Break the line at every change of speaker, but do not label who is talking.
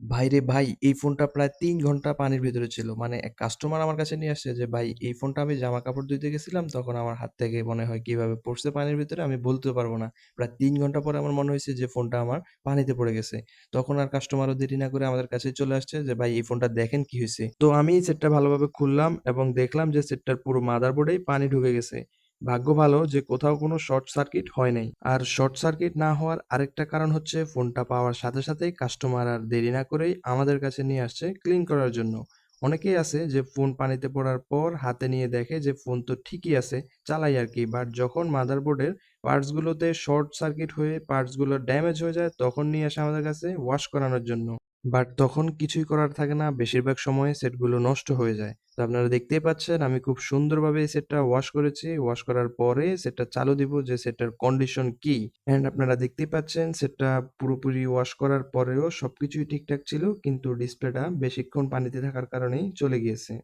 ভাইরে ভাই! এই ফোনটা প্রায় ৩ ঘন্টা পানির ভেতরে ছিল। মানে এক কাস্টমার আমার কাছে নিয়ে আসছে যে, "ভাই এই ফোনটা আমি জামাকাপড় ধুইতে গেছিলাম, তখন আমার হাত থেকে মনে হয় কিভাবে পড়ছে পানির ভেতরে আমি বলতেও পারব না। প্রায় ৩ ঘন্টা পরে আমার মনে হইছে যে ফোনটা আমার পানিতে পড়ে গেছে।" তখন আর কাস্টমারও দেরি না করে আমাদের কাছেই চলে আসছে যে, "ভাই এই ফোনটা দেখেন কি হইছে?" তো আমি সেটটা ভালোভাবে খুললাম এবং দেখলাম যে সেটটার পুরো মাদারবোর্ডেই পানি ঢুকে গেছে। ভাগ্য ভালো যে কোথাও কোনো শর্ট সার্কিট হয় নাই। আর শর্ট সার্কিট না হওয়ার আরেকটা কারণ হচ্ছে ফোনটা পাওয়ার সাথে সাথেই কাস্টমার আর দেরি না করেই আমাদের কাছে নিয়ে আসছে ক্লিন করার জন্য। অনেকেই আছে যে ফোন পানিতে পড়ার পর হাতে নিয়ে দেখে যে ফোন তো ঠিকই আছে, চালাই আরকি। বাট যখন মাদারবোর্ডের পার্টস গুলোতে শর্ট সার্কিট হয়ে পার্টস গুলো ড্যামেজ হয়ে যায় তখন নিয়ে আসে আমাদের কাছে ওয়াশ করানোর জন্য। বাট তখন কিছুই করার থাকে না। বেশিরভাগ সময়ে সেটগুলো নষ্ট হয়ে যায়। তো আপনারা দেখতেই পাচ্ছেন আমি খুব সুন্দরভাবে এই সেটটা ওয়াশ করেছি। ওয়াশ করার পরে সেটটা চালু দিব যে সেটটার কন্ডিশন কি। অ্যান্ড আপনারা দেখতেই পাচ্ছেন সেটটা পুরোপুরি ওয়াশ করার পরেও সবকিছুই ঠিকঠাক ছিল। কিন্তু ডিসপ্লেটা বেশিক্ষণ পানিতে থাকার কারণেই চলে গিয়েছে।